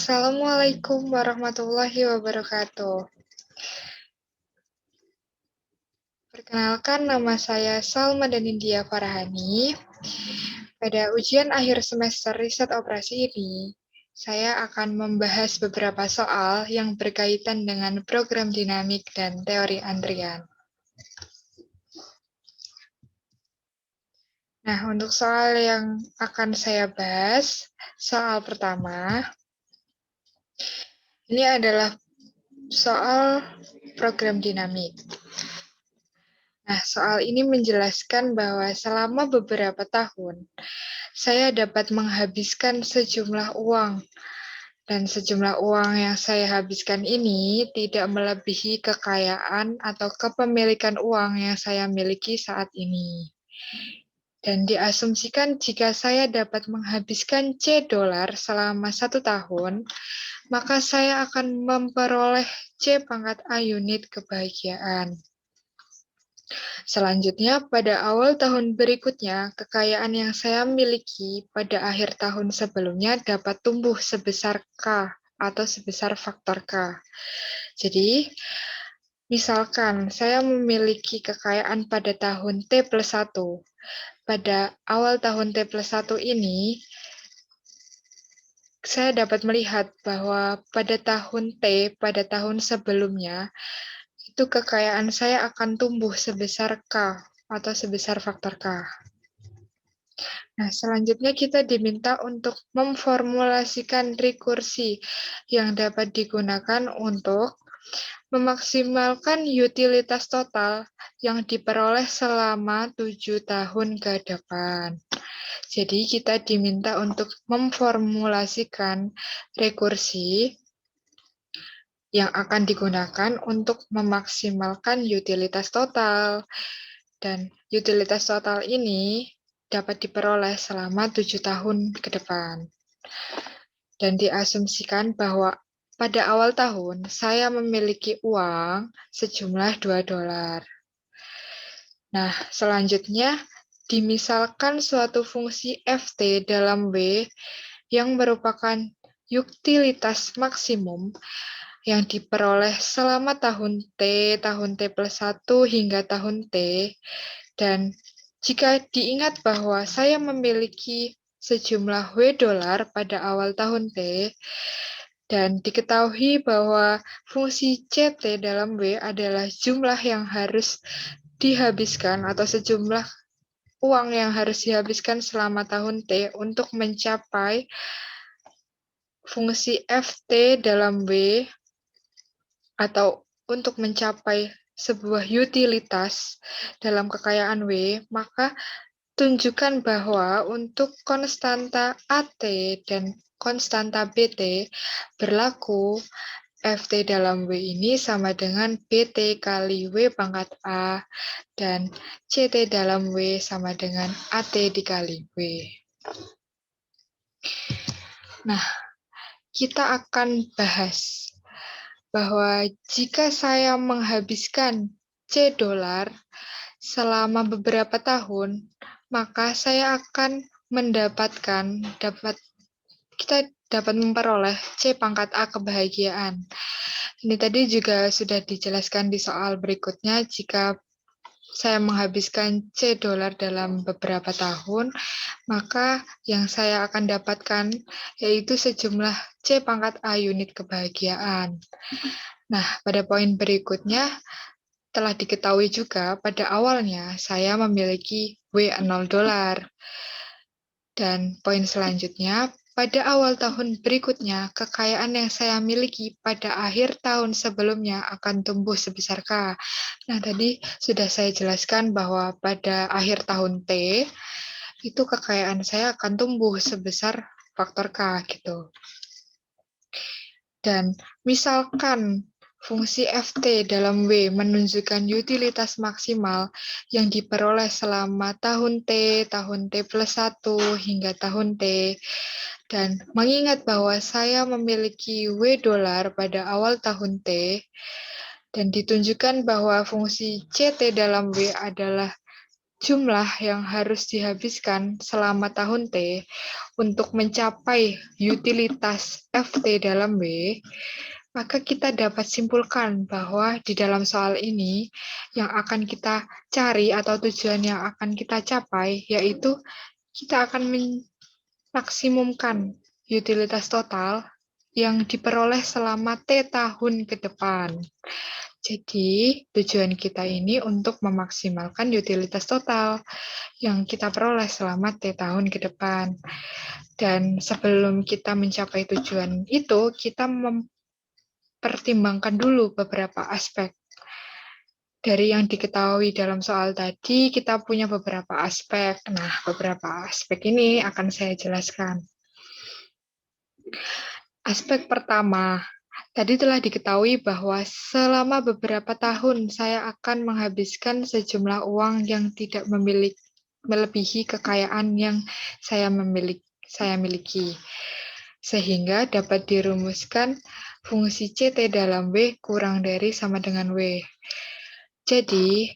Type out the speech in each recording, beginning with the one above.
Assalamualaikum warahmatullahi wabarakatuh. Perkenalkan, nama saya Salma Danindia Farahani. Pada ujian akhir semester riset operasi ini, saya akan membahas beberapa soal yang berkaitan dengan program dinamik dan teori antrian. Nah, untuk soal yang akan saya bahas, soal pertama, ini adalah soal program dinamik. Nah, soal ini menjelaskan bahwa selama beberapa tahun, saya dapat menghabiskan sejumlah uang, dan sejumlah uang yang saya habiskan ini tidak melebihi kekayaan atau kepemilikan uang yang saya miliki saat ini. Dan diasumsikan jika saya dapat menghabiskan $C selama 1 tahun, maka saya akan memperoleh C pangkat A unit kebahagiaan. Selanjutnya, pada awal tahun berikutnya, kekayaan yang saya miliki pada akhir tahun sebelumnya dapat tumbuh sebesar K atau sebesar faktor K. Jadi, misalkan saya memiliki kekayaan pada tahun T plus 1. Pada awal tahun T plus 1 ini, saya dapat melihat bahwa pada tahun T, pada tahun sebelumnya, itu kekayaan saya akan tumbuh sebesar K atau sebesar faktor K. Nah, selanjutnya kita diminta untuk memformulasikan rekursi yang dapat digunakan untuk memaksimalkan utilitas total yang diperoleh selama 7 tahun ke depan. Jadi, kita diminta untuk memformulasikan rekursi yang akan digunakan untuk memaksimalkan utilitas total. Dan utilitas total ini dapat diperoleh selama 7 tahun ke depan. Dan diasumsikan bahwa pada awal tahun saya memiliki uang sejumlah $2. Nah, selanjutnya dimisalkan suatu fungsi ft dalam W yang merupakan utilitas maksimum yang diperoleh selama tahun T plus 1 hingga tahun T, dan jika diingat bahwa saya memiliki sejumlah $W pada awal tahun T, dan diketahui bahwa fungsi CT dalam W adalah jumlah yang harus dihabiskan atau sejumlah uang yang harus dihabiskan selama tahun T untuk mencapai fungsi FT dalam W atau untuk mencapai sebuah utilitas dalam kekayaan W, maka tunjukkan bahwa untuk konstanta AT dan konstanta BT berlaku FT dalam W ini sama dengan BT kali W pangkat A, dan CT dalam W sama dengan AT dikali W. Nah, kita akan bahas bahwa jika saya menghabiskan $C selama beberapa tahun, maka saya akan kita dapat memperoleh C pangkat A kebahagiaan. Ini tadi juga sudah dijelaskan di soal berikutnya, jika saya menghabiskan $C dalam beberapa tahun, maka yang saya akan dapatkan yaitu sejumlah C pangkat A unit kebahagiaan. Nah, pada poin berikutnya, telah diketahui juga pada awalnya saya memiliki $0. Dan poin selanjutnya, pada awal tahun berikutnya, kekayaan yang saya miliki pada akhir tahun sebelumnya akan tumbuh sebesar K. Nah, tadi sudah saya jelaskan bahwa pada akhir tahun T, itu kekayaan saya akan tumbuh sebesar faktor K gitu. Dan misalkan fungsi ft dalam W menunjukkan utilitas maksimal yang diperoleh selama tahun T plus 1 hingga tahun T, dan mengingat bahwa saya memiliki $W pada awal tahun T, dan ditunjukkan bahwa fungsi CT dalam W adalah jumlah yang harus dihabiskan selama tahun T untuk mencapai utilitas FT dalam W, maka kita dapat simpulkan bahwa di dalam soal ini yang akan kita cari atau tujuan yang akan kita capai yaitu kita akan memaksimumkan utilitas total yang diperoleh selama T tahun ke depan. Jadi, tujuan kita ini untuk memaksimalkan utilitas total yang kita peroleh selama T tahun ke depan. Dan sebelum kita mencapai tujuan itu, kita mempertimbangkan dulu beberapa aspek. Dari yang diketahui dalam soal tadi, kita punya beberapa aspek. Nah, beberapa aspek ini akan saya jelaskan. Aspek pertama, tadi telah diketahui bahwa selama beberapa tahun saya akan menghabiskan sejumlah uang yang tidak melebihi kekayaan yang saya miliki. Sehingga dapat dirumuskan fungsi CT dalam W kurang dari sama dengan W. Jadi,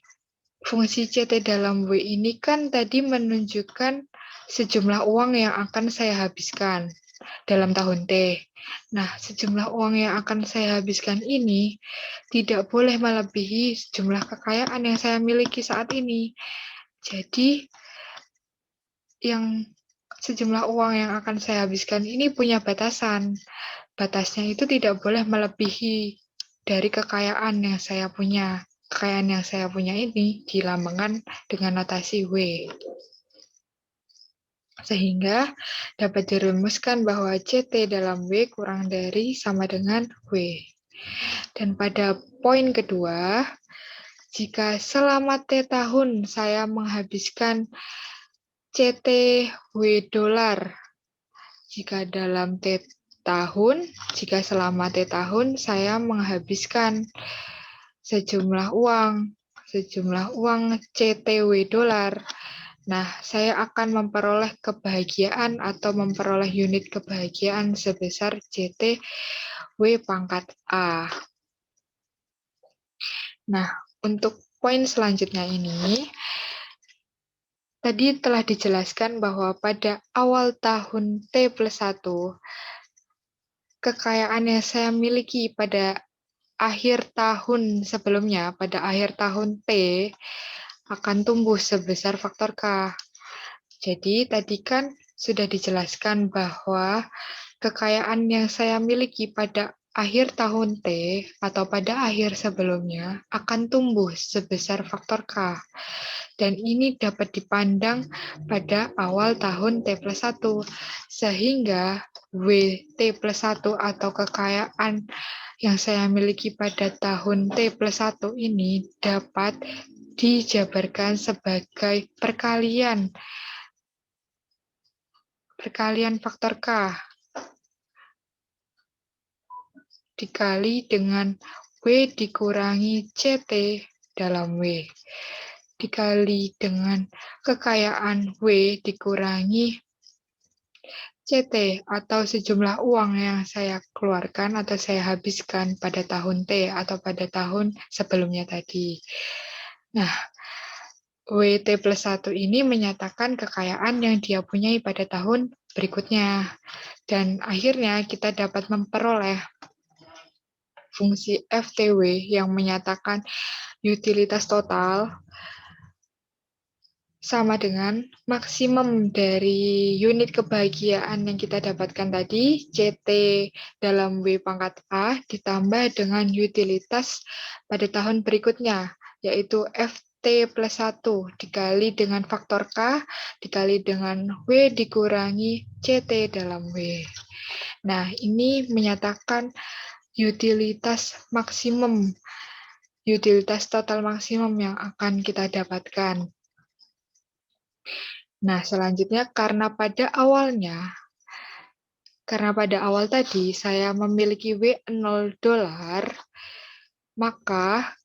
fungsi CT dalam W ini kan tadi menunjukkan sejumlah uang yang akan saya habiskan dalam tahun T. Nah, sejumlah uang yang akan saya habiskan ini tidak boleh melebihi jumlah kekayaan yang saya miliki saat ini. Jadi, yang sejumlah uang yang akan saya habiskan ini punya batasan. Batasnya itu tidak boleh melebihi dari kekayaan yang saya punya. Kekayaan yang saya punya ini dilambangkan dengan notasi W. Sehingga dapat dirumuskan bahwa CT dalam W kurang dari sama dengan W. Dan pada poin kedua, jika selama T tahun saya menghabiskan CT W dolar, jika selama T tahun saya menghabiskan sejumlah uang CTW dolar. Nah, saya akan memperoleh kebahagiaan atau memperoleh unit kebahagiaan sebesar CTW pangkat A. Nah, untuk poin selanjutnya ini, tadi telah dijelaskan bahwa pada awal tahun T plus 1, kekayaan yang saya miliki pada akhir tahun sebelumnya, pada akhir tahun T, akan tumbuh sebesar faktor K. Jadi, tadi kan sudah dijelaskan bahwa kekayaan yang saya miliki pada akhir tahun T atau pada akhir sebelumnya akan tumbuh sebesar faktor K. Dan ini dapat dipandang pada awal tahun T plus 1. Sehingga WT plus 1 atau kekayaan yang saya miliki pada tahun T plus 1 ini dapat dijabarkan sebagai perkalian faktor K dikali dengan W dikurangi CT dalam W dikali dengan kekayaan W dikurangi CT atau sejumlah uang yang saya keluarkan atau saya habiskan pada tahun T atau pada tahun sebelumnya tadi. Nah, WT plus 1 ini menyatakan kekayaan yang dia punyai pada tahun berikutnya. Dan akhirnya kita dapat memperoleh fungsi FTW yang menyatakan utilitas total sama dengan maksimum dari unit kebahagiaan yang kita dapatkan tadi, CT dalam W pangkat A, ditambah dengan utilitas pada tahun berikutnya, yaitu FT plus 1 dikali dengan faktor K, dikali dengan W dikurangi CT dalam W. Nah, ini menyatakan utilitas total maksimum yang akan kita dapatkan. Nah, selanjutnya karena pada awal tadi saya memiliki W0 dolar, maka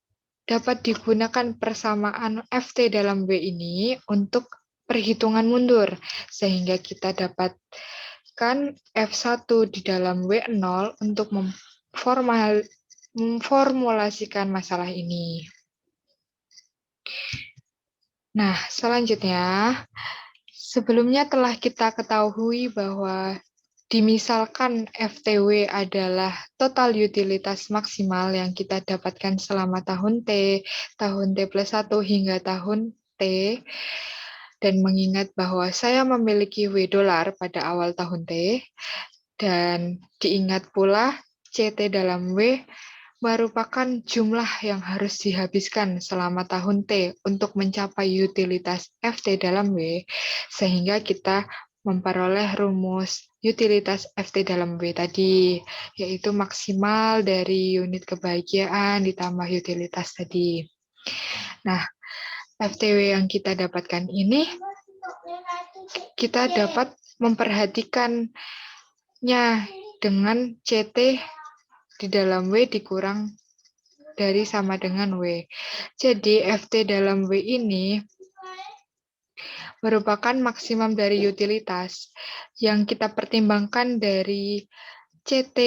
dapat digunakan persamaan FT dalam W ini untuk perhitungan mundur, sehingga kita dapatkan F1 di dalam W0 untuk memformulasikan masalah ini. Nah, selanjutnya, sebelumnya telah kita ketahui bahwa dimisalkan FTW adalah total utilitas maksimal yang kita dapatkan selama tahun T plus 1 hingga tahun T, dan mengingat bahwa saya memiliki W dolar pada awal tahun T, dan diingat pula CT dalam W merupakan jumlah yang harus dihabiskan selama tahun T untuk mencapai utilitas FT dalam W, sehingga kita memperoleh rumus utilitas FT dalam W tadi, yaitu maksimal dari unit kebahagiaan ditambah utilitas tadi. Nah, FTW yang kita dapatkan ini, kita dapat memperhatikannya dengan CT di dalam W dikurang dari sama dengan W. Jadi FT dalam W ini merupakan maksimum dari utilitas yang kita pertimbangkan dari CT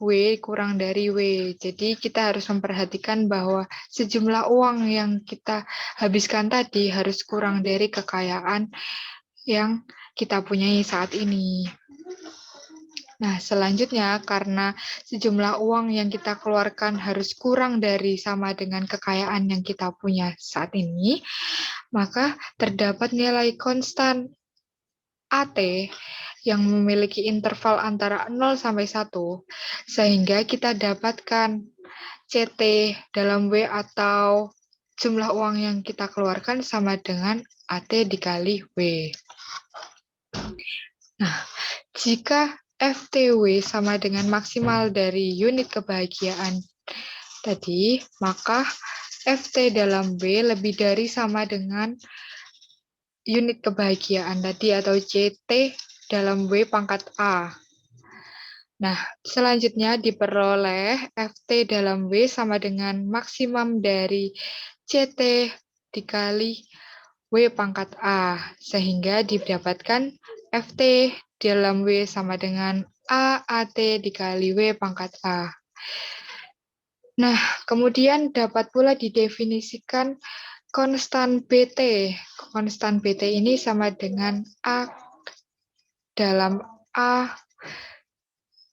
W kurang dari W. Jadi kita harus memperhatikan bahwa sejumlah uang yang kita habiskan tadi harus kurang dari kekayaan yang kita punyai saat ini. Nah, selanjutnya karena sejumlah uang yang kita keluarkan harus kurang dari sama dengan kekayaan yang kita punya saat ini, maka terdapat nilai konstan AT yang memiliki interval antara 0 sampai 1, sehingga kita dapatkan CT dalam W atau jumlah uang yang kita keluarkan sama dengan AT dikali W. Nah, jika FTW sama dengan maksimal dari unit kebahagiaan tadi, maka FT dalam W lebih dari sama dengan unit kebahagiaan tadi atau CT dalam W pangkat A. Nah, selanjutnya diperoleh FT dalam W sama dengan maksimum dari CT dikali W pangkat A, sehingga didapatkan FT dalam W sama dengan AAT dikali W pangkat A. Nah, kemudian dapat pula didefinisikan konstan BT. Konstan BT ini sama dengan A dalam A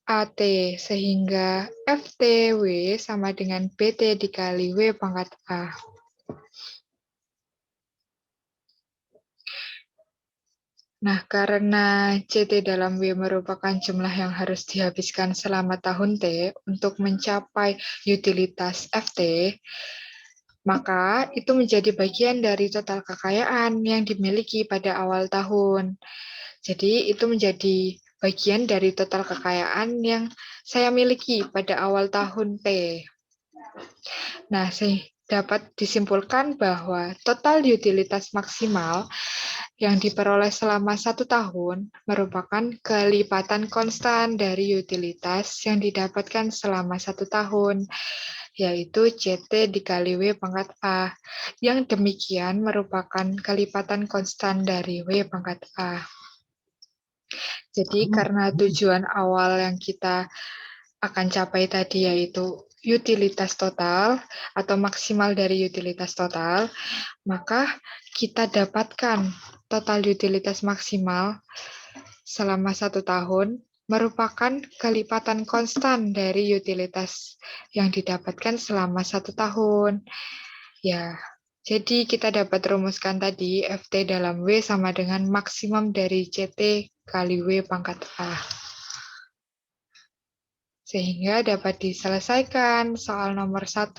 AT, sehingga FTW sama dengan BT dikali W pangkat A. Nah, karena CT dalam W merupakan jumlah yang harus dihabiskan selama tahun T untuk mencapai utilitas FT, maka itu menjadi bagian dari total kekayaan yang dimiliki pada awal tahun. Jadi itu menjadi bagian dari total kekayaan yang saya miliki pada awal tahun T. Nah, dapat disimpulkan bahwa total utilitas maksimal yang diperoleh selama 1 tahun merupakan kelipatan konstan dari utilitas yang didapatkan selama 1 tahun, yaitu CT dikali W pangkat A, yang demikian merupakan kelipatan konstan dari W pangkat A. Jadi karena tujuan awal yang kita akan capai tadi yaitu utilitas total atau maksimal dari utilitas total, maka kita dapatkan total utilitas maksimal selama 1 tahun merupakan kelipatan konstan dari utilitas yang didapatkan selama 1 tahun. Ya, jadi kita dapat rumuskan tadi FT dalam W sama dengan maksimum dari CT kali W pangkat A. Sehingga dapat diselesaikan soal nomor 1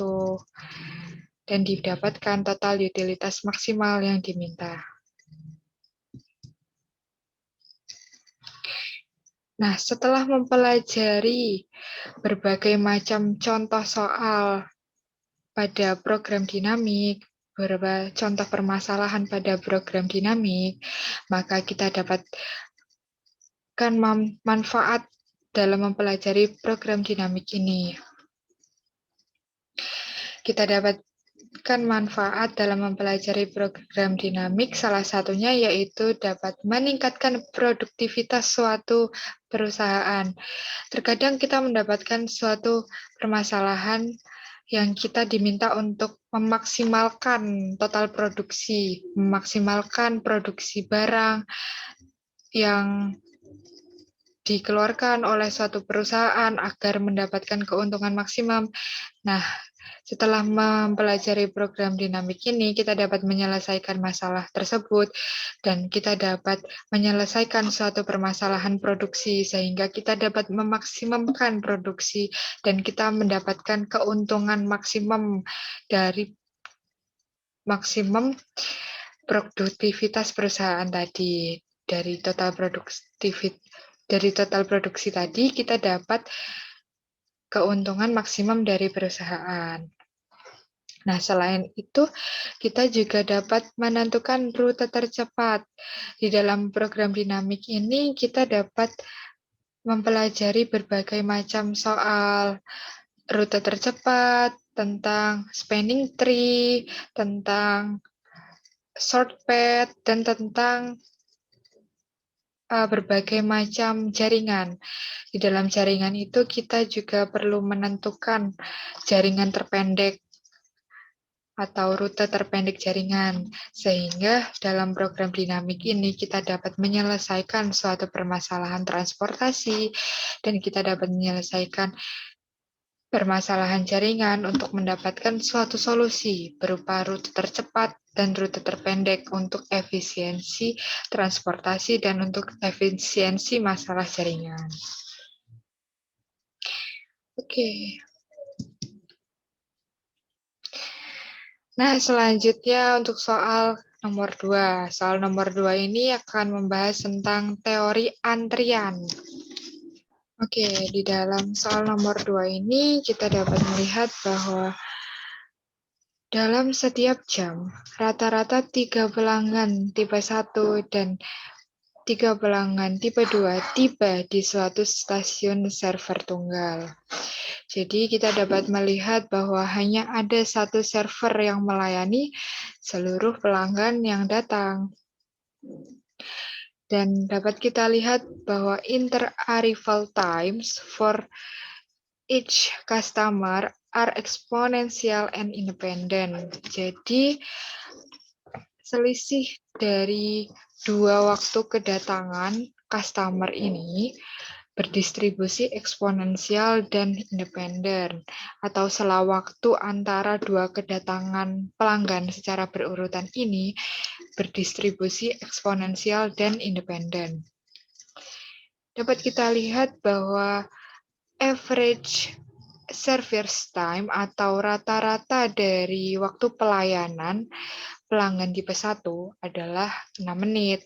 dan didapatkan total utilitas maksimal yang diminta. Nah, setelah mempelajari berbagai macam contoh soal pada program dinamik, beberapa contoh permasalahan pada program dinamik, maka kita dapatkan manfaat dalam mempelajari program dinamik ini. Kita dapatkan manfaat dalam mempelajari program dinamik, salah satunya yaitu dapat meningkatkan produktivitas suatu perusahaan. Terkadang kita mendapatkan suatu permasalahan yang kita diminta untuk memaksimalkan total produksi, memaksimalkan produksi barang yang dikeluarkan oleh suatu perusahaan agar mendapatkan keuntungan maksimum. Nah, setelah mempelajari program dinamik ini, kita dapat menyelesaikan masalah tersebut dan kita dapat menyelesaikan suatu permasalahan produksi sehingga kita dapat memaksimumkan produksi dan kita mendapatkan keuntungan maksimum dari maksimum produktivitas perusahaan tadi. Dari total produksi tadi kita dapat keuntungan maksimum dari perusahaan. Nah, selain itu, kita juga dapat menentukan rute tercepat. Di dalam program dinamik ini, kita dapat mempelajari berbagai macam soal rute tercepat, tentang spanning tree, tentang shortcut, dan tentang berbagai macam jaringan. Di dalam jaringan itu kita juga perlu menentukan jaringan terpendek atau rute terpendek jaringan, sehingga dalam program dinamik ini kita dapat menyelesaikan suatu permasalahan transportasi dan kita dapat menyelesaikan permasalahan jaringan untuk mendapatkan suatu solusi berupa rute tercepat dan rute terpendek untuk efisiensi transportasi dan untuk efisiensi masalah jaringan. Oke. Nah, selanjutnya untuk soal nomor 2. Soal nomor 2 ini akan membahas tentang teori antrian. Oke, di dalam soal nomor 2 ini kita dapat melihat bahwa dalam setiap jam, rata-rata 3 pelanggan tipe 1 dan 3 pelanggan tipe 2 tiba di suatu stasiun server tunggal. Jadi kita dapat melihat bahwa hanya ada satu server yang melayani seluruh pelanggan yang datang. Dan dapat kita lihat bahwa inter-arrival times for each customer are exponential and independent. Jadi selisih dari dua waktu kedatangan customer ini berdistribusi eksponensial dan independen, atau sela waktu antara dua kedatangan pelanggan secara berurutan ini berdistribusi eksponensial dan independen. Dapat kita lihat bahwa average service time atau rata-rata dari waktu pelayanan pelanggan tipe 1 adalah 6 menit.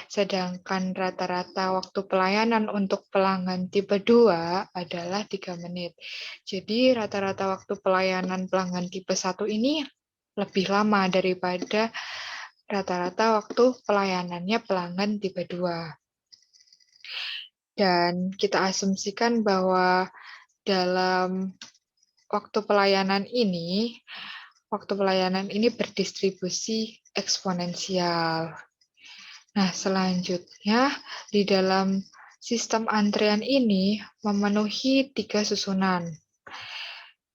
Sedangkan rata-rata waktu pelayanan untuk pelanggan tipe 2 adalah 3 menit. Jadi rata-rata waktu pelayanan pelanggan tipe 1 ini lebih lama daripada rata-rata waktu pelayanannya pelanggan tipe 2. Dan kita asumsikan bahwa dalam waktu pelayanan ini berdistribusi eksponensial. Nah, selanjutnya di dalam sistem antrian ini memenuhi 3 susunan.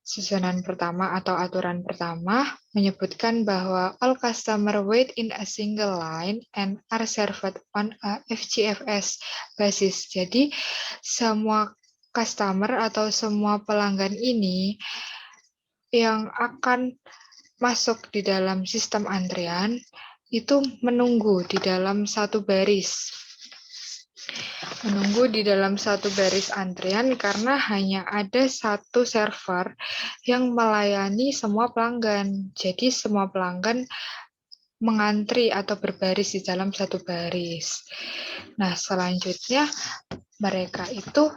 Susunan pertama atau aturan pertama menyebutkan bahwa all customer wait in a single line and are served on a FGFS basis. Jadi, semua customer atau semua pelanggan ini yang akan masuk di dalam sistem antrian itu menunggu di dalam satu baris. Menunggu di dalam satu baris antrian karena hanya ada satu server yang melayani semua pelanggan. Jadi semua pelanggan mengantri atau berbaris di dalam satu baris. Nah, selanjutnya mereka itu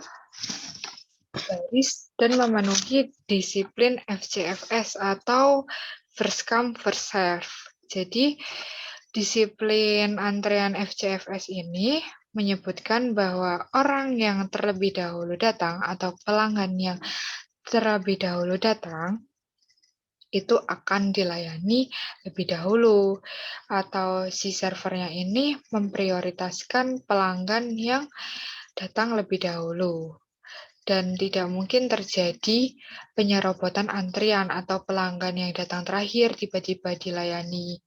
baris dan memenuhi disiplin FCFS atau first come first serve. Jadi disiplin antrean FCFS ini menyebutkan bahwa orang yang terlebih dahulu datang atau pelanggan yang terlebih dahulu datang itu akan dilayani lebih dahulu, atau si servernya ini memprioritaskan pelanggan yang datang lebih dahulu. dan tidak mungkin terjadi penyerobotan antrian atau pelanggan yang datang terakhir tiba-tiba dilayani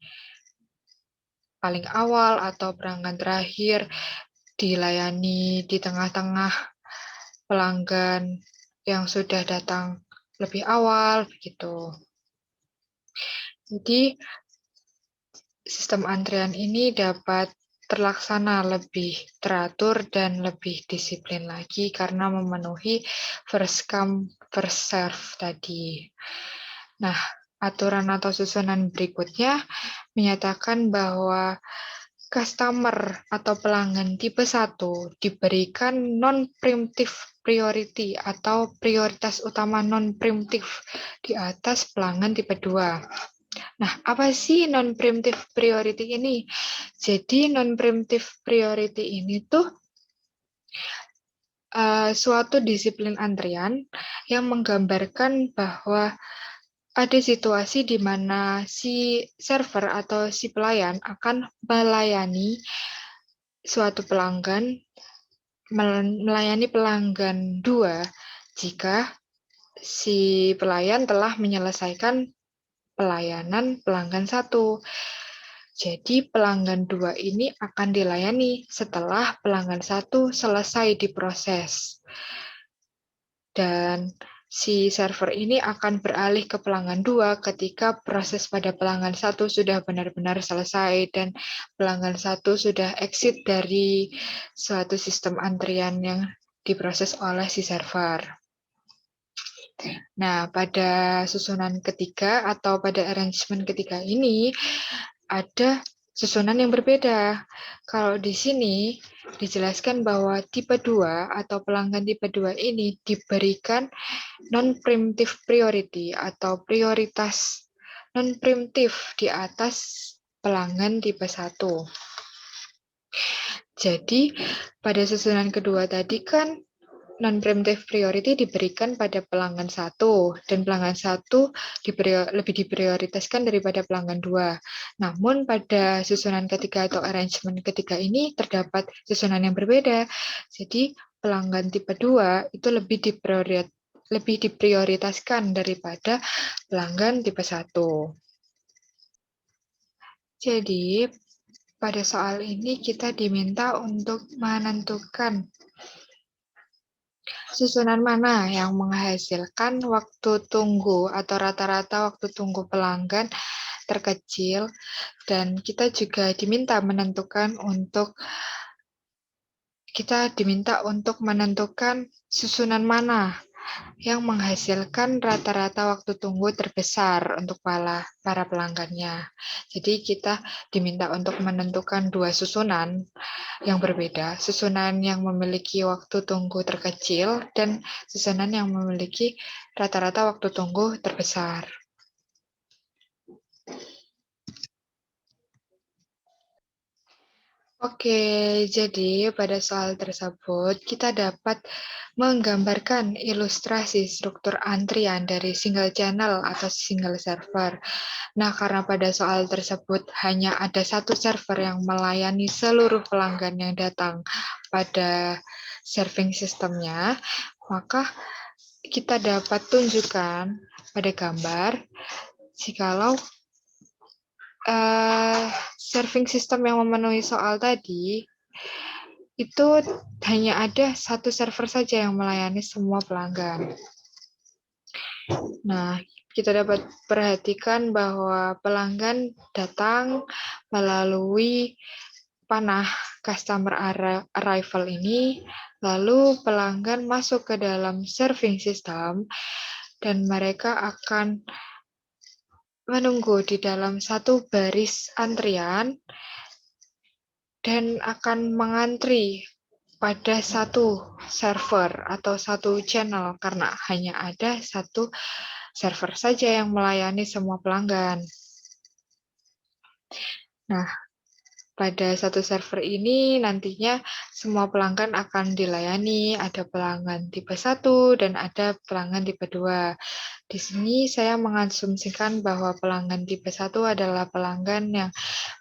paling awal atau pelanggan terakhir dilayani di tengah-tengah pelanggan yang sudah datang lebih awal begitu. Jadi sistem antrian ini dapat terlaksana lebih teratur dan lebih disiplin lagi karena memenuhi first come, first serve tadi. Nah, aturan atau susunan berikutnya menyatakan bahwa customer atau pelanggan tipe 1 diberikan non-preemptive priority atau prioritas utama non-preemptive di atas pelanggan tipe 2. Nah, apa sih non-preemptive priority ini? Jadi non-preemptive priority ini tuh suatu disiplin antrian yang menggambarkan bahwa ada situasi di mana si server atau si pelayan akan melayani suatu pelanggan, melayani pelanggan 2 jika si pelayan telah menyelesaikan pelayanan pelanggan 1. Jadi pelanggan 2 ini akan dilayani setelah pelanggan 1 selesai diproses. Dan si server ini akan beralih ke pelanggan 2 ketika proses pada pelanggan 1 sudah benar-benar selesai dan pelanggan 1 sudah exit dari suatu sistem antrian yang diproses oleh si server. Nah, pada susunan ketiga atau pada arrangement ketiga ini ada susunan yang berbeda. Kalau di sini dijelaskan bahwa tipe 2 atau pelanggan tipe 2 ini diberikan non-preemptive priority atau prioritas non-preemptive di atas pelanggan tipe 1. Jadi, pada susunan kedua tadi kan non-preemptive priority diberikan pada pelanggan 1 dan pelanggan 1 lebih diprioritaskan daripada pelanggan 2. Namun pada susunan ketiga atau arrangement ketiga ini terdapat susunan yang berbeda. Jadi pelanggan tipe 2 itu lebih diprioritaskan daripada pelanggan tipe 1. Jadi pada soal ini kita diminta untuk menentukan susunan mana yang menghasilkan waktu tunggu atau rata-rata waktu tunggu pelanggan terkecil, dan kita juga diminta menentukan susunan mana yang menghasilkan rata-rata waktu tunggu terbesar untuk para pelanggannya. Jadi kita diminta untuk menentukan dua susunan yang berbeda, susunan yang memiliki waktu tunggu terkecil dan susunan yang memiliki rata-rata waktu tunggu terbesar. Oke, jadi pada soal tersebut kita dapat menggambarkan ilustrasi struktur antrian dari single channel atau single server. Nah, karena pada soal tersebut hanya ada satu server yang melayani seluruh pelanggan yang datang pada serving sistemnya, maka kita dapat tunjukkan pada gambar jikalau serving system yang memenuhi soal tadi itu hanya ada satu server saja yang melayani semua pelanggan. Nah, kita dapat perhatikan bahwa pelanggan datang melalui panah customer arrival ini, lalu pelanggan masuk ke dalam serving system dan mereka akan menunggu di dalam satu baris antrian dan akan mengantri pada satu server atau satu channel karena hanya ada satu server saja yang melayani semua pelanggan. Nah, pada satu server ini nantinya semua pelanggan akan dilayani, ada pelanggan tipe 1 dan ada pelanggan tipe 2. Di sini saya mengasumsikan bahwa pelanggan tipe 1 adalah pelanggan yang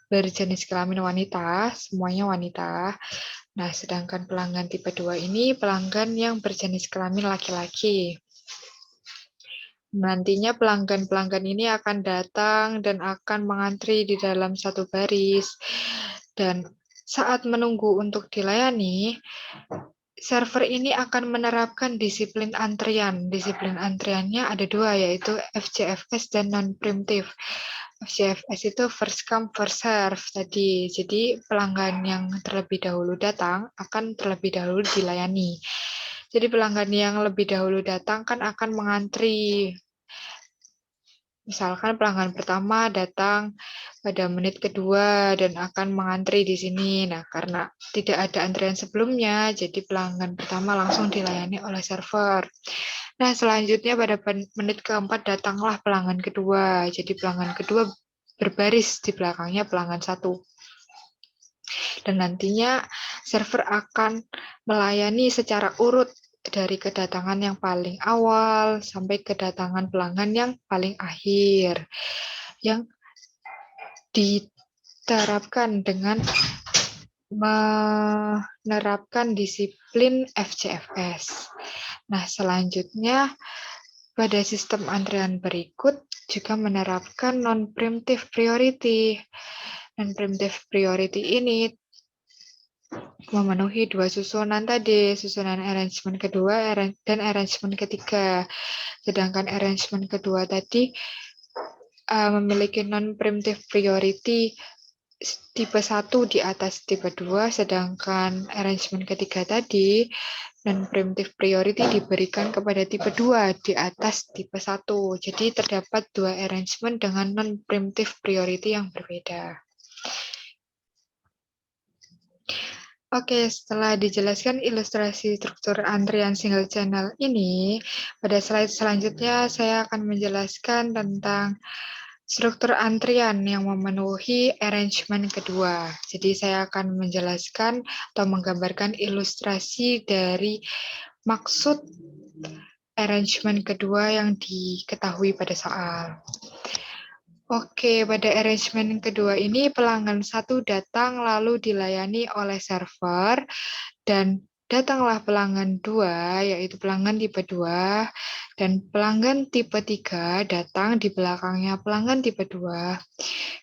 berjenis kelamin wanita, semuanya wanita. Nah, sedangkan pelanggan tipe 2 ini pelanggan yang berjenis kelamin laki-laki. Nantinya pelanggan-pelanggan ini akan datang dan akan mengantri di dalam satu baris. Dan saat menunggu untuk dilayani, server ini akan menerapkan disiplin antrian. Disiplin antriannya ada dua, yaitu FCFS dan non-preemptive. FCFS itu first come, first serve tadi. Jadi pelanggan yang terlebih dahulu datang akan terlebih dahulu dilayani. Jadi pelanggan yang lebih dahulu datang kan akan mengantri. Misalkan pelanggan pertama datang pada menit kedua dan akan mengantri di sini. Nah, karena tidak ada antrian sebelumnya, jadi pelanggan pertama langsung dilayani oleh server. Nah, selanjutnya pada menit keempat datanglah pelanggan kedua. Jadi pelanggan kedua berbaris di belakangnya pelanggan satu. Dan nantinya server akan melayani secara urut dari kedatangan yang paling awal sampai kedatangan pelanggan yang paling akhir, yang diterapkan dengan menerapkan disiplin FCFS. Nah, selanjutnya pada sistem antrian berikut juga menerapkan non-preemptive priority. Non-preemptive priority ini memenuhi dua susunan tadi, susunan arrangement kedua dan arrangement ketiga. Sedangkan arrangement kedua tadi memiliki non-preemptive priority tipe 1 di atas tipe 2, sedangkan arrangement ketiga tadi non-preemptive priority diberikan kepada tipe 2 di atas tipe 1. Jadi terdapat dua arrangement dengan non-preemptive priority yang berbeda. Oke, setelah dijelaskan ilustrasi struktur antrian single channel ini, pada slide selanjutnya saya akan menjelaskan tentang struktur antrian yang memenuhi arrangement kedua. Jadi saya akan menjelaskan atau menggambarkan ilustrasi dari maksud arrangement kedua yang diketahui pada soal. Oke, pada arrangement kedua ini pelanggan satu datang lalu dilayani oleh server, dan datanglah pelanggan 2, yaitu pelanggan tipe 2, dan pelanggan tipe 3 datang di belakangnya pelanggan tipe 2.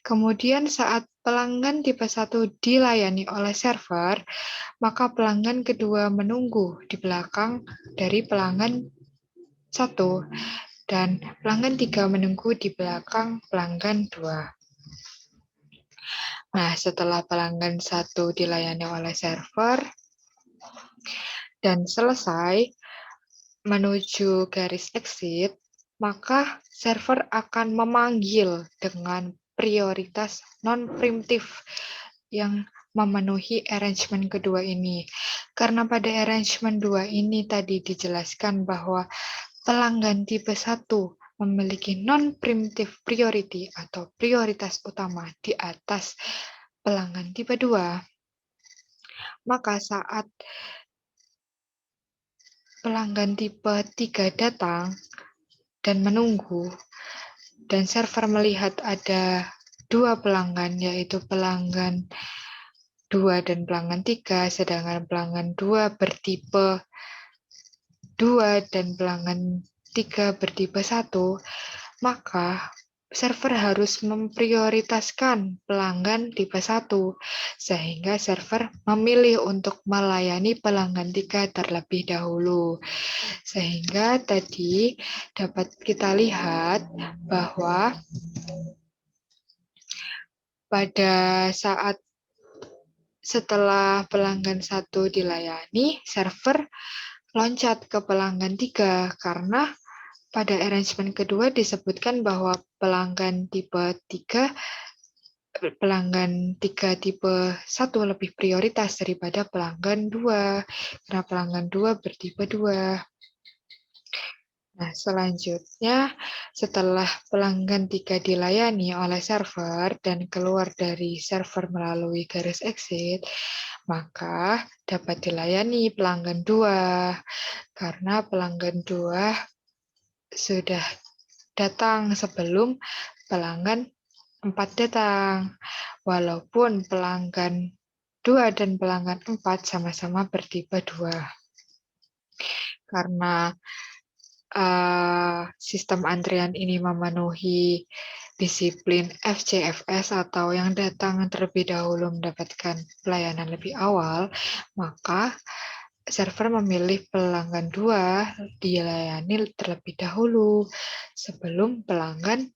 Kemudian saat pelanggan tipe 1 dilayani oleh server, maka pelanggan kedua menunggu di belakang dari pelanggan 1, dan pelanggan 3 menunggu di belakang pelanggan 2. Nah, setelah pelanggan 1 dilayani oleh server dan selesai menuju garis exit, maka server akan memanggil dengan prioritas non-preemptive yang memenuhi arrangement kedua ini. Karena pada arrangement 2 ini tadi dijelaskan bahwa pelanggan tipe 1 memiliki non-preemptive priority atau prioritas utama di atas pelanggan tipe 2, maka saat pelanggan tipe 3 datang dan menunggu, dan server melihat ada dua pelanggan, yaitu pelanggan 2 dan pelanggan 3, sedangkan pelanggan 2 bertipe 2 dan pelanggan 3 bertipe 1, maka server harus memprioritaskan pelanggan tipe 1, sehingga server memilih untuk melayani pelanggan 3 terlebih dahulu. Sehingga tadi dapat kita lihat bahwa pada saat setelah pelanggan 1 dilayani, server loncat ke pelanggan 3 karena pada arrangement kedua disebutkan bahwa pelanggan 3 tipe 1 lebih prioritas daripada pelanggan 2, karena pelanggan 2 bertipe 2. Nah, selanjutnya setelah pelanggan 3 dilayani oleh server dan keluar dari server melalui garis exit, maka dapat dilayani pelanggan 2, karena pelanggan 2 sudah datang sebelum pelanggan 4 datang. Walaupun pelanggan 2 dan pelanggan 4 sama-sama bertipe 2. Karena sistem antrian ini memenuhi disiplin FCFS atau yang datang terlebih dahulu mendapatkan pelayanan lebih awal, maka server memilih pelanggan 2 dilayani terlebih dahulu sebelum pelanggan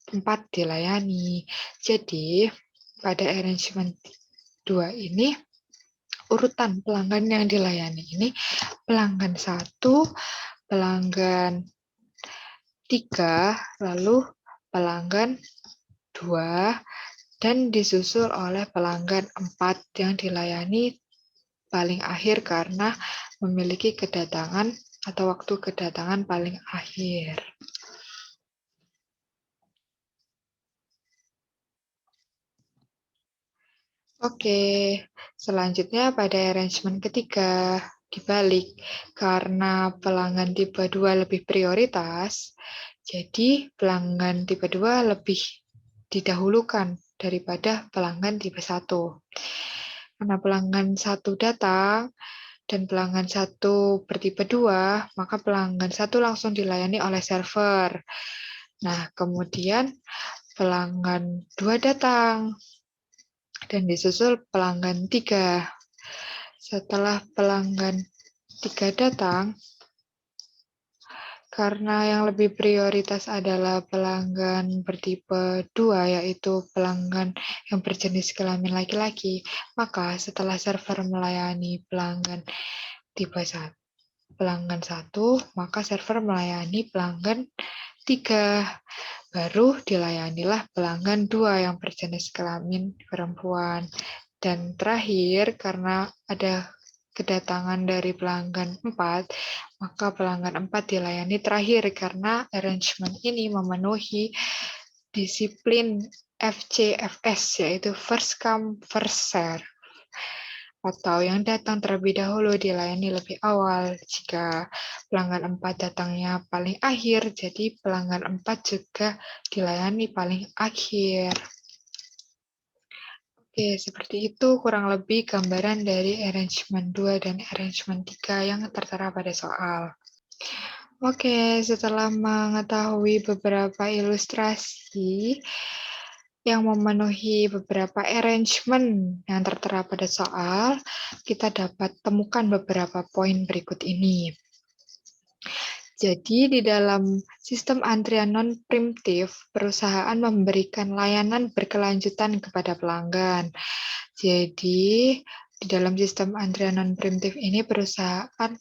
4 dilayani. Jadi, pada arrangement 2 ini, urutan pelanggan yang dilayani ini pelanggan 1, pelanggan 3, lalu pelanggan 2, dan disusul oleh pelanggan 4 yang dilayani paling akhir karena memiliki kedatangan atau waktu kedatangan paling akhir. Oke, selanjutnya pada arrangement ketiga, dibalik. Karena pelanggan tipe 2 lebih prioritas, jadi pelanggan tipe 2 lebih didahulukan daripada pelanggan tipe 1. Karena pelanggan 1 datang dan pelanggan 1 bertipe 2, maka pelanggan 1 langsung dilayani oleh server. Nah, kemudian pelanggan 2 datang dan disusul pelanggan 3. Setelah pelanggan 3 datang, karena yang lebih prioritas adalah pelanggan bertipe 2, yaitu pelanggan yang berjenis kelamin laki-laki, maka setelah server melayani pelanggan tipe 1, maka server melayani pelanggan 3. Baru dilayanilah pelanggan 2 yang berjenis kelamin perempuan. Dan terakhir, karena ada kedatangan dari pelanggan 4, maka pelanggan 4 dilayani terakhir karena arrangement ini memenuhi disiplin FCFS, yaitu first come, first serve, atau yang datang terlebih dahulu dilayani lebih awal. Jika pelanggan 4 datangnya paling akhir, jadi pelanggan 4 juga dilayani paling akhir. Oke, seperti itu kurang lebih gambaran dari arrangement 2 dan arrangement 3 yang tertera pada soal. Oke, setelah mengetahui beberapa ilustrasi yang memenuhi beberapa arrangement yang tertera pada soal, kita dapat temukan beberapa poin berikut ini. Jadi, di dalam sistem antrian non-preemptif, perusahaan memberikan layanan berkelanjutan kepada pelanggan. Jadi, di dalam sistem antrian non-preemptif ini, perusahaan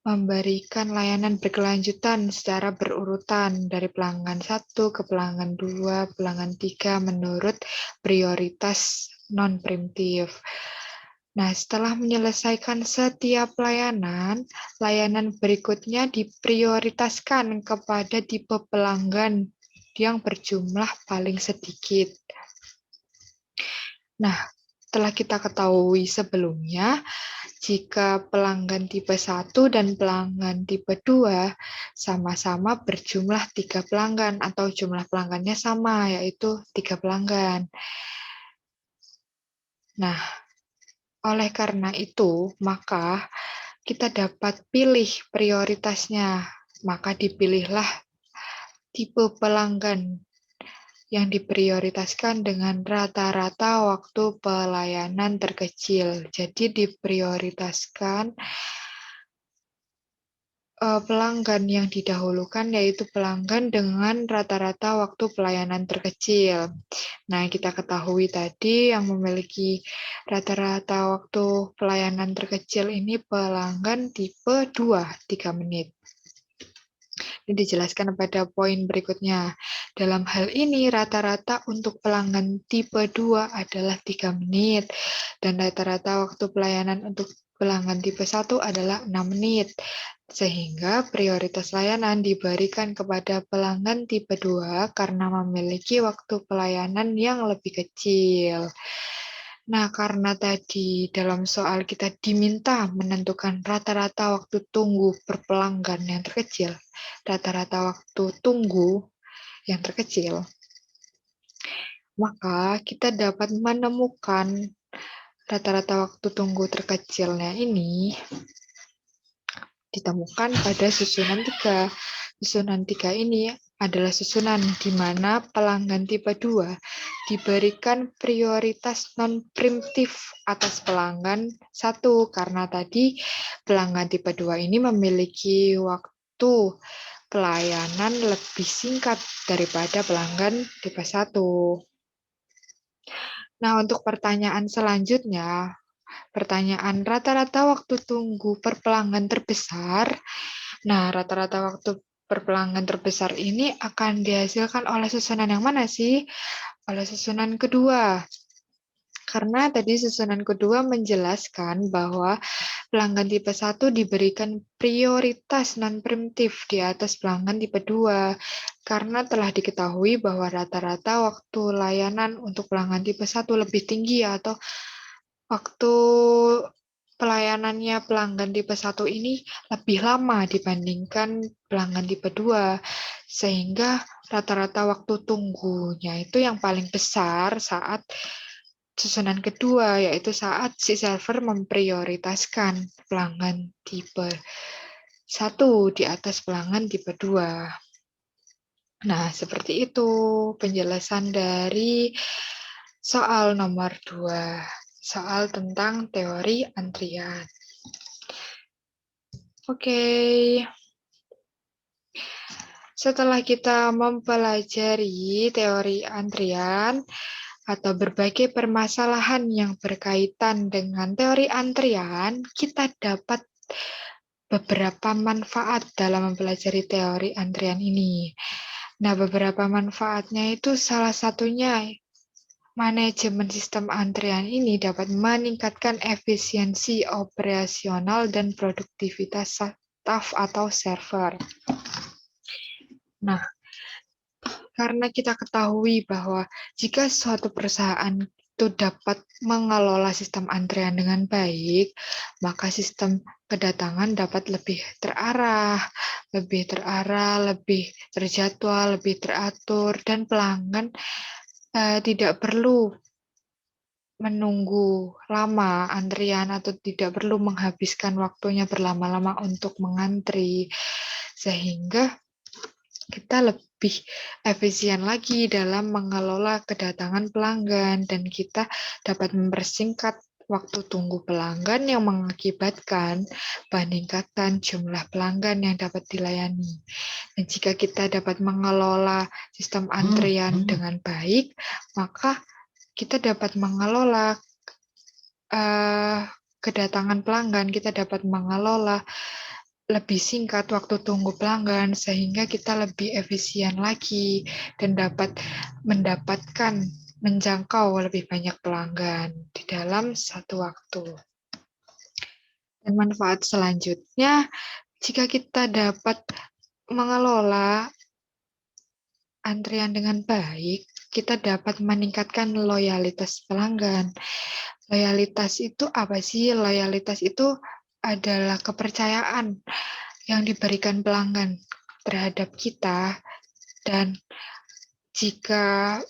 memberikan layanan berkelanjutan secara berurutan dari pelanggan 1 ke pelanggan 2, pelanggan 3 menurut prioritas non-preemptif. Nah, setelah menyelesaikan setiap layanan, layanan berikutnya diprioritaskan kepada tipe pelanggan yang berjumlah paling sedikit. Nah, setelah kita ketahui sebelumnya, jika pelanggan tipe 1 dan pelanggan tipe 2 sama-sama berjumlah 3 pelanggan atau jumlah pelanggannya sama, yaitu 3 pelanggan. Nah, oleh karena itu, maka kita dapat pilih prioritasnya. Maka dipilihlah tipe pelanggan yang diprioritaskan dengan rata-rata waktu pelayanan terkecil. Jadi diprioritaskan pelanggan yang didahulukan yaitu pelanggan dengan rata-rata waktu pelayanan terkecil. Nah, kita ketahui tadi yang memiliki rata-rata waktu pelayanan terkecil ini pelanggan tipe 2, 3 menit. Ini dijelaskan pada poin berikutnya. Dalam hal ini, rata-rata untuk pelanggan tipe 2 adalah 3 menit, dan rata-rata waktu pelayanan untuk pelanggan tipe 1 adalah 6 menit. Sehingga prioritas layanan diberikan kepada pelanggan tipe 2 karena memiliki waktu pelayanan yang lebih kecil. Nah, karena tadi dalam soal kita diminta menentukan rata-rata waktu tunggu per pelanggan yang terkecil, rata-rata waktu tunggu yang terkecil, maka kita dapat menemukan Rata-rata waktu tunggu terkecilnya ini ditemukan pada susunan 3. Susunan 3 ini adalah susunan di mana pelanggan tipe 2 diberikan prioritas non-preemptif atas pelanggan 1, karena tadi pelanggan tipe 2 ini memiliki waktu pelayanan lebih singkat daripada pelanggan tipe 1. Nah, untuk pertanyaan selanjutnya, pertanyaan rata-rata waktu tunggu per pelanggan terbesar. Nah, rata-rata waktu per pelanggan terbesar ini akan dihasilkan oleh susunan yang mana sih? Oleh susunan kedua. Karena tadi susunan kedua menjelaskan bahwa pelanggan tipe 1 diberikan prioritas non-preemptif di atas pelanggan tipe 2. Karena telah diketahui bahwa rata-rata waktu layanan untuk pelanggan tipe 1 lebih tinggi atau waktu pelayanannya pelanggan tipe 1 ini lebih lama dibandingkan pelanggan tipe 2, sehingga rata-rata waktu tunggunya itu yang paling besar saat susunan kedua, yaitu saat si server memprioritaskan pelanggan tipe 1 di atas pelanggan tipe 2. Nah, seperti itu penjelasan dari soal nomor 2, soal tentang teori antrian. Oke, setelah kita mempelajari teori antrian atau berbagai permasalahan yang berkaitan dengan teori antrian, kita dapat beberapa manfaat dalam mempelajari teori antrian ini. Nah, beberapa manfaatnya itu salah satunya manajemen sistem antrian ini dapat meningkatkan efisiensi operasional dan produktivitas staf atau server. Nah, karena kita ketahui bahwa jika suatu perusahaan itu dapat mengelola sistem antrian dengan baik, maka sistem kedatangan dapat lebih terarah, lebih terjadwal, lebih teratur, dan pelanggan tidak perlu menunggu lama antrian atau tidak perlu menghabiskan waktunya berlama-lama untuk mengantri, sehingga kita lebih efisien lagi dalam mengelola kedatangan pelanggan dan kita dapat mempersingkat waktu tunggu pelanggan yang mengakibatkan peningkatan jumlah pelanggan yang dapat dilayani. Dan jika kita dapat mengelola sistem antrian dengan baik, maka kita dapat mengelola kedatangan pelanggan, kita dapat mengelola lebih singkat waktu tunggu pelanggan, sehingga kita lebih efisien lagi dan dapat menjangkau lebih banyak pelanggan di dalam satu waktu. Dan manfaat selanjutnya, jika kita dapat mengelola antrian dengan baik, kita dapat meningkatkan loyalitas pelanggan. Loyalitas itu apa sih? Loyalitas itu adalah kepercayaan yang diberikan pelanggan terhadap kita, dan jika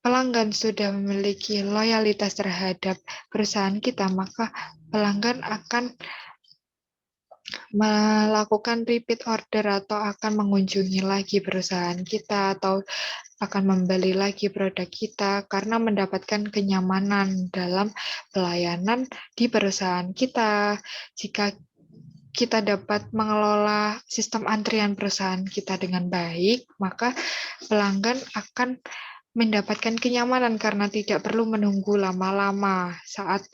pelanggan sudah memiliki loyalitas terhadap perusahaan kita, maka pelanggan akan melakukan repeat order atau akan mengunjungi lagi perusahaan kita atau akan membeli lagi produk kita karena mendapatkan kenyamanan dalam pelayanan di perusahaan kita. Jika kita dapat mengelola sistem antrian perusahaan kita dengan baik, maka pelanggan akan mendapatkan kenyamanan karena tidak perlu menunggu lama-lama saat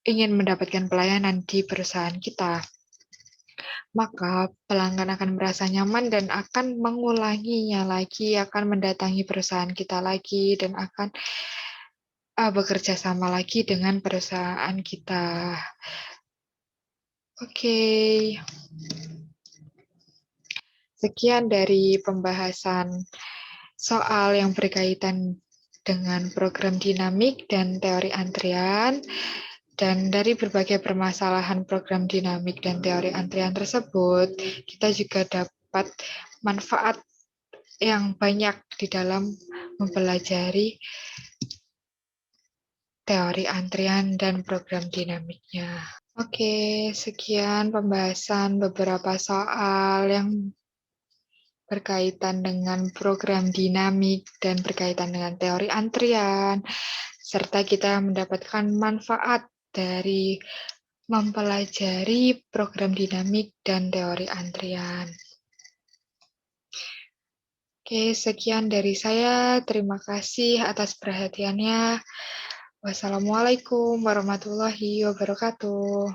ingin mendapatkan pelayanan di perusahaan kita. Maka pelanggan akan merasa nyaman dan akan mengulanginya lagi, akan mendatangi perusahaan kita lagi, dan akan bekerja sama lagi dengan perusahaan kita. Oke. Sekian dari pembahasan soal yang berkaitan dengan program dinamik dan teori antrian. Dan dari berbagai permasalahan program dinamik dan teori antrian tersebut, kita juga dapat manfaat yang banyak di dalam mempelajari teori antrian, dan program dinamiknya. Oke, sekian pembahasan beberapa soal yang berkaitan dengan program dinamik dan berkaitan dengan teori antrian, serta kita mendapatkan manfaat dari mempelajari program dinamik dan teori antrian. Oke, sekian dari saya. Terima kasih atas perhatiannya. Wassalamualaikum warahmatullahi wabarakatuh.